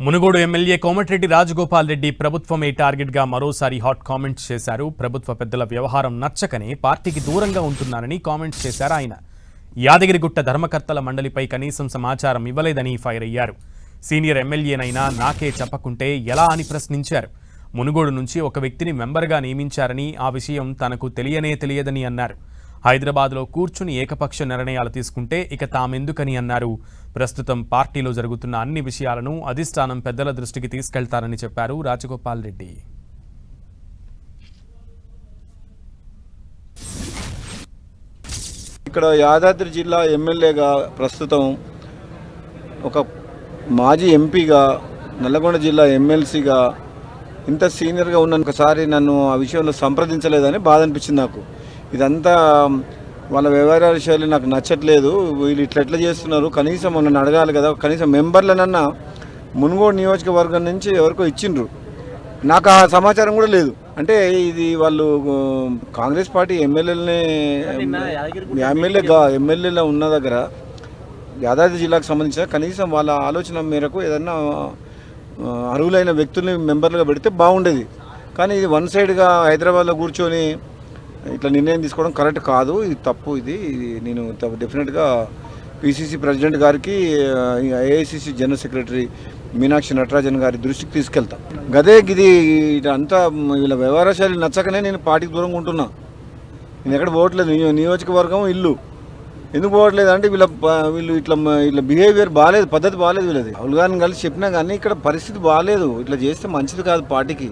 Munugode MLA Komatireddy Rajagopal Reddy ప్రభుత్వమే టార్గెట్గా మరోసారి హాట్ కామెంట్స్ చేశారు. ప్రభుత్వ పెద్దల వ్యవహారం నచ్చకనే పార్టీకి దూరంగా ఉంటున్నానని కామెంట్స్ చేశారు ఆయన. యాదగిరిగుట్ట ధర్మకర్తల మండలిపై కనీసం సమాచారం ఇవ్వలేదని ఫైర్ అయ్యారు. సీనియర్ ఎమ్మెల్యేనైనా నాకే చెప్పకుంటే ఎలా అని ప్రశ్నించారు. మునుగోడు నుంచి ఒక వ్యక్తిని మెంబర్గా నియమించారని, ఆ విషయం తనకు తెలియదని అన్నారు. హైదరాబాద్లో కూర్చుని ఏకపక్ష నిర్ణయాలు తీసుకుంటే ఇక తామెందుకని అన్నారు. ప్రస్తుతం పార్టీలో జరుగుతున్న అన్ని విషయాలను అధిష్టానం పెద్దల దృష్టికి తీసుకెళ్తారని చెప్పారు రాజగోపాల్ రెడ్డి. ఇక్కడ యాదాద్రి జిల్లా ఎమ్మెల్యేగా ప్రస్తుతం ఒక మాజీ ఎంపీగా, నల్లగొండ జిల్లా ఎమ్మెల్సీగా ఇంత సీనియర్గా ఉన్న ఒకసారి నన్ను ఆ విషయంలో సంప్రదించలేదని బాధ అనిపించింది నాకు. ఇదంతా వాళ్ళ వ్యవహార శైలి నాకు నచ్చట్లేదు. వీళ్ళు ఇట్లా చేస్తున్నారు, కనీసం నన్ను అడగాలి కదా, కనీసం మెంబర్లనన్నా మునుగోడు నియోజకవర్గం నుంచి ఎవరికో ఇచ్చిండ్రు, నాకు ఆ సమాచారం కూడా లేదు. అంటే ఇది వాళ్ళు కాంగ్రెస్ పార్టీ ఎమ్మెల్యేలో ఉన్న దగ్గర యాదాద్రి జిల్లాకు సంబంధించిన కనీసం వాళ్ళ ఆలోచన మేరకు ఏదన్నా అర్హులైన వ్యక్తుల్ని మెంబర్లుగా పెడితే బాగుండేది. కానీ ఇది వన్ సైడ్గా హైదరాబాద్లో కూర్చొని ఇట్లా నిర్ణయం తీసుకోవడం కరెక్ట్ కాదు, ఇది తప్పు. ఇది నేను డెఫినెట్గా పిసిసి ప్రెసిడెంట్ గారికి, AICC general secretary Meenakshi Natarajan గారి దృష్టికి తీసుకెళ్తా. గదే ఇది అంతా వీళ్ళ వ్యవహార శైలి నచ్చకనే నేను పార్టీకి దూరంగా ఉంటున్నా. నేను ఎక్కడ పోవట్లేదు, నియోజకవర్గం ఇల్లు ఎందుకు పోవట్లేదు అంటే వీళ్ళు ఇట్లా బిహేవియర్ బాగాలేదు, పద్ధతి బాగాలేదు వీళ్ళది. రాహుల్ గారిని కలిసి చెప్పినా కానీ ఇక్కడ పరిస్థితి బాగాలేదు, ఇట్లా చేస్తే మంచిది కాదు పార్టీకి.